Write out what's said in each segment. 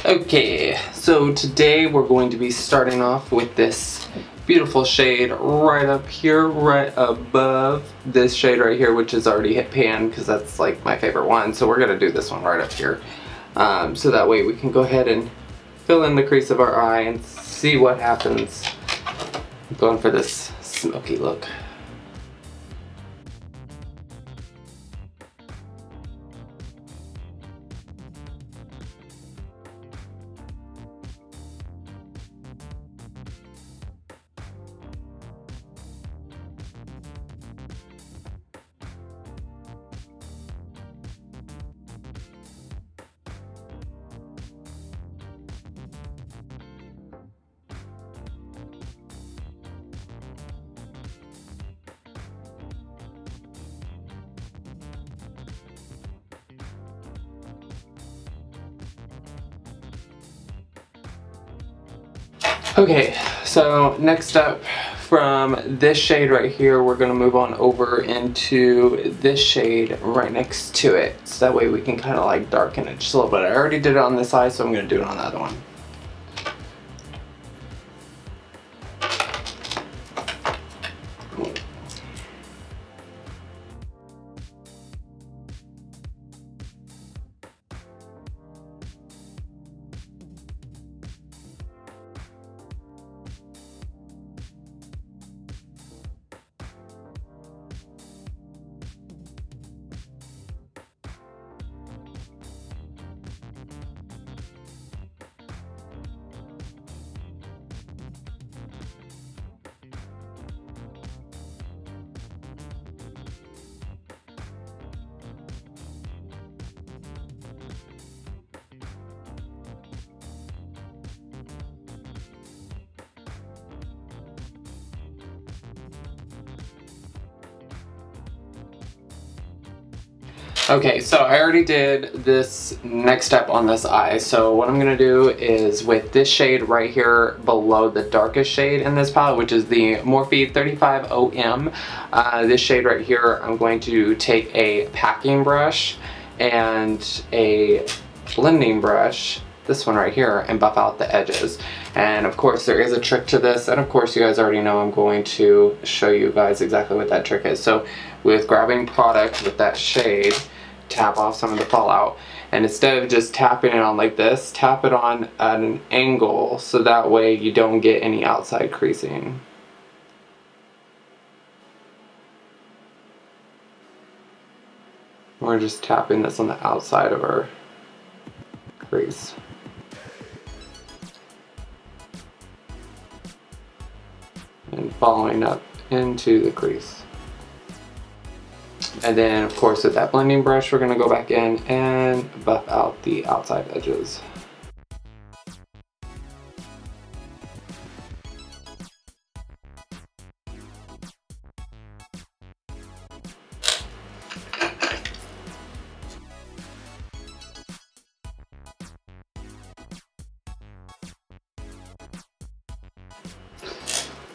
Okay, so today we're going to be starting off with this beautiful shade right up here, right above this shade right here, which is already hit pan because that's like my favorite one. So we're gonna do this one right up here. So that way we can go ahead and fill in the crease of our eye and see what happens. I'm going for this smoky look. Okay, so next up from this shade right here, we're going to move on over into this shade right next to it. So that way we can kind of like darken it just a little bit. I already did it on this eye, so I'm going to do it on the other one. Okay, so I already did this next step on this eye. So what I'm going to do is with this shade right here below the darkest shade in this palette, which is the Morphe 35OM, this shade right here, I'm going to take a packing brush and a blending brush, this one right here, and buff out the edges. And of course there is a trick to this, and of course you guys already know I'm going to show you guys exactly what that trick is. So with grabbing product with that shade, tap off some of the fallout, and instead of just tapping it on like this, tap it on at an angle so that way you don't get any outside creasing. We're just tapping this on the outside of our crease. And following up into the crease. And then of course with that blending brush we're going to go back in and buff out the outside edges.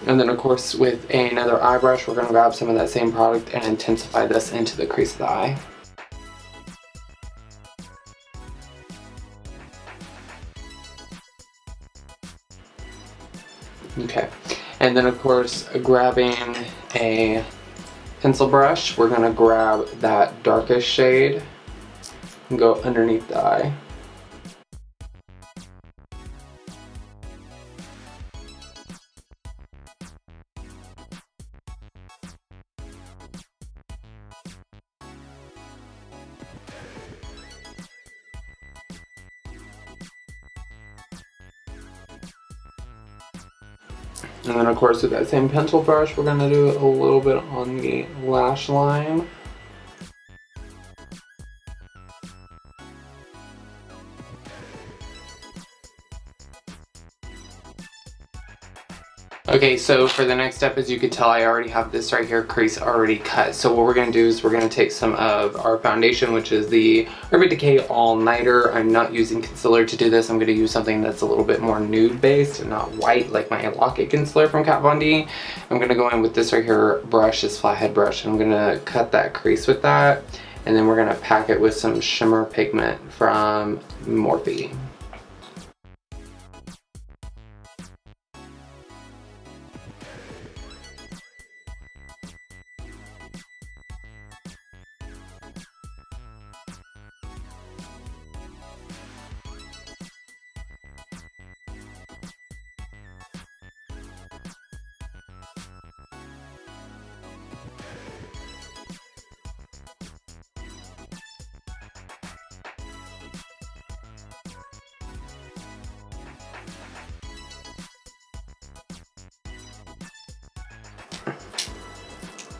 And then of course with another eye brush we're going to grab some of that same product and intensify this into the crease of the eye. Okay, and then of course grabbing a pencil brush, we're going to grab that darkest shade and go underneath the eye. And then of course with that same pencil brush we're going to do a little bit on the lash line. Okay, so for the next step, as you can tell, I already have this right here crease already cut. So what we're going to do is we're going to take some of our foundation, which is the Urban Decay All Nighter. I'm not using concealer to do this. I'm going to use something that's a little bit more nude based and not white like my Lock-It concealer from Kat Von D. I'm going to go in with this right here brush, this flathead brush, and I'm going to cut that crease with that. And then we're going to pack it with some shimmer pigment from Morphe.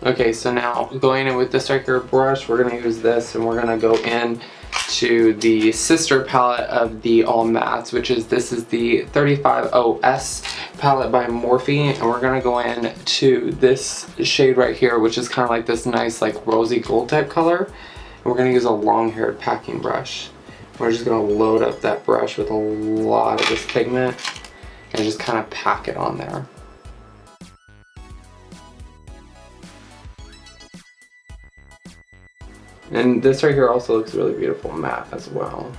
Okay, so now going in with this right here brush, we're going to use this and we're going to go in to the sister palette of the all mattes, which is this is the 35OS palette by Morphe, and we're going to go in to this shade right here, which is kind of like this nice like rosy gold type color, and we're going to use a long-haired packing brush. We're just going to load up that brush with a lot of this pigment and just kind of pack it on there. And this right here also looks really beautiful matte as well.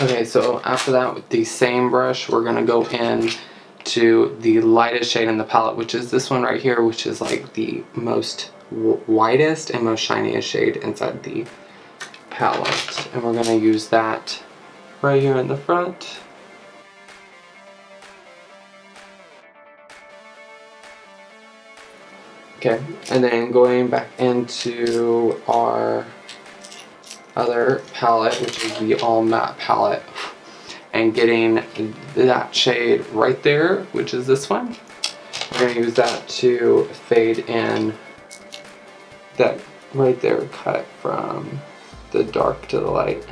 Okay, so after that, with the same brush, we're gonna go in to the lightest shade in the palette, which is this one right here, which is like the most whitest and most shiniest shade inside the palette. And we're gonna use that right here in the front. Okay, and then going back into our other palette, which is the all matte palette, and getting that shade right there, which is this one. We're going to use that to fade in that right there cut from the dark to the light.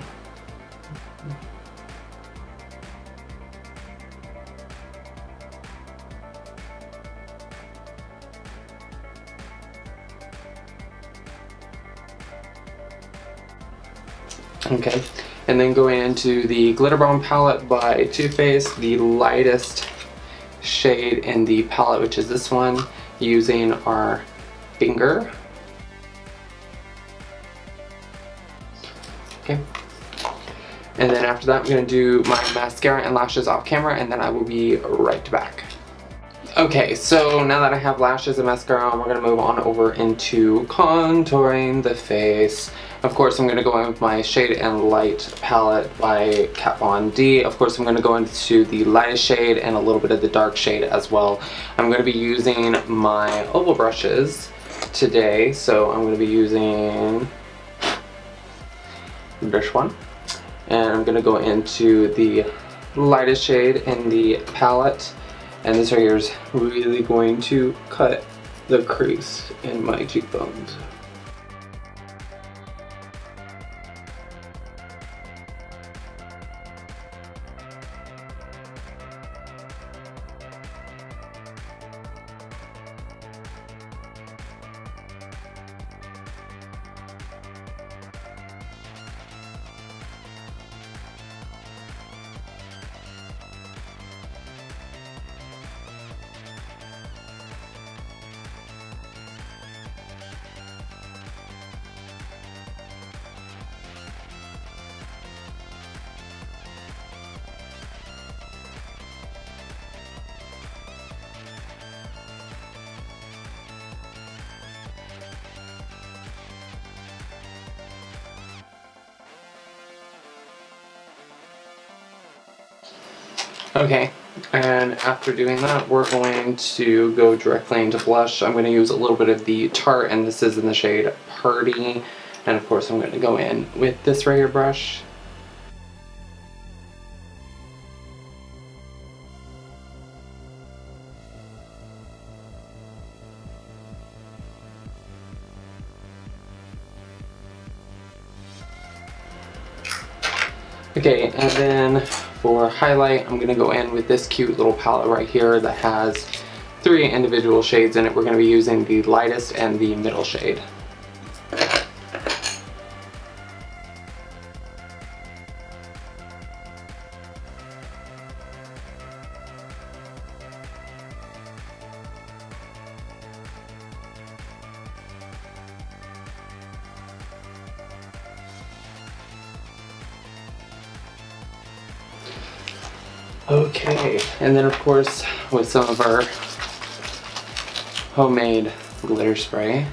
Okay, and then going into the Glitter Bomb palette by Too Faced, the lightest shade in the palette, which is this one, using our finger. Okay, and then after that I'm going to do my mascara and lashes off camera, and then I will be right back. Okay, so now that I have lashes and mascara on, we're going to move on over into contouring the face. Of course, I'm going to go in with my Shade and Light palette by Kat Von D. Of course, I'm going to go into the lightest shade and a little bit of the dark shade as well. I'm going to be using my oval brushes today, so I'm going to be using this one. And I'm going to go into the lightest shade in the palette. And this right here is really going to cut the crease in my cheekbones. Okay, and after doing that, we're going to go directly into blush. I'm going to use a little bit of the Tarte, and this is in the shade Party. And of course, I'm going to go in with this right here brush. Okay, and then for highlight, I'm going to go in with this cute little palette right here that has 3 individual shades in it. We're going to be using the lightest and the middle shade. Okay, and then of course with some of our homemade glitter spray.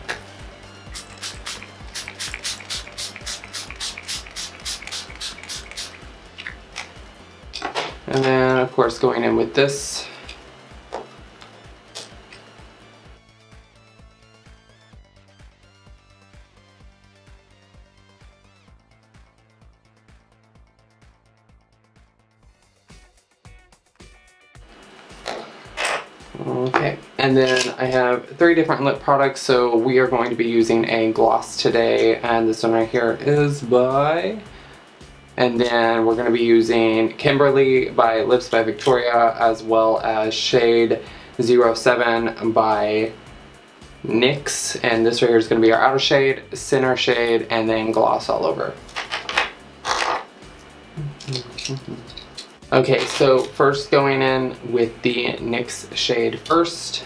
And then of course going in with this Okay, and then I have 3 different lip products, so we are going to be using a gloss today, and this one right here is by... And then we're going to be using Kimberly by Lips by Victoria, as well as shade 07 by NYX, and this right here is going to be our outer shade, center shade, and then gloss all over. Okay, so first going in with the NYX shade first.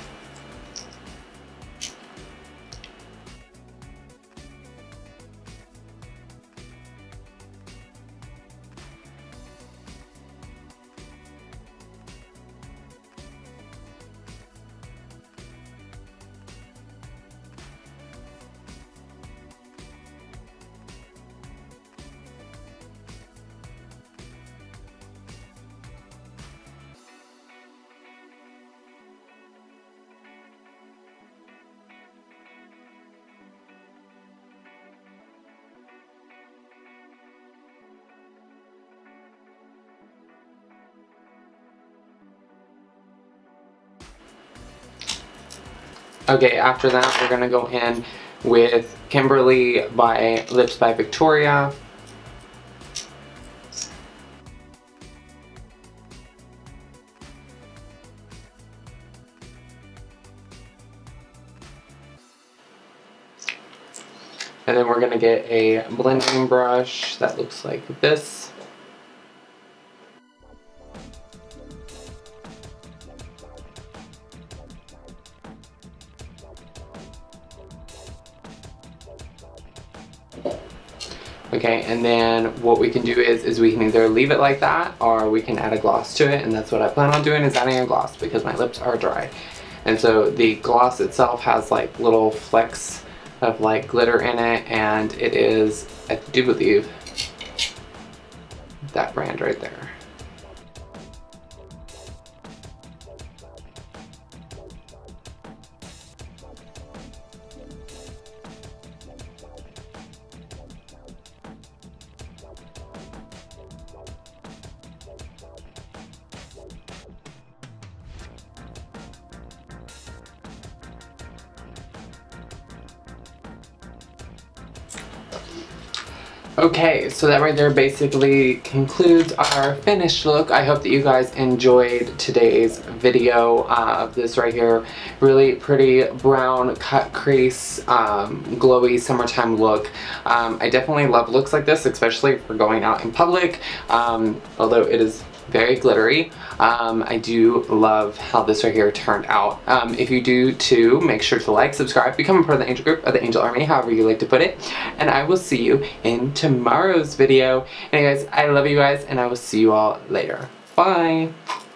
Okay, after that we're gonna go in with Kimberly by Lips by Victoria. And then we're gonna get a blending brush that looks like this. Okay, and then what we can do is we can either leave it like that or we can add a gloss to it, and that's what I plan on doing, is adding a gloss because my lips are dry. And so the gloss itself has like little flecks of like glitter in it, and it is, I do believe, that brand right there. Okay, so that right there basically concludes our finished look. I hope that you guys enjoyed today's video of this right here. Really pretty brown cut crease, glowy summertime look. I definitely love looks like this, especially for going out in public, although it is very glittery. I do love how this right here turned out. If you do too, make sure to like, subscribe, become a part of the Angel group or the Angel Army, however you like to put it. And I will see you in tomorrow's video. Anyways, I love you guys, and I will see you all later. Bye!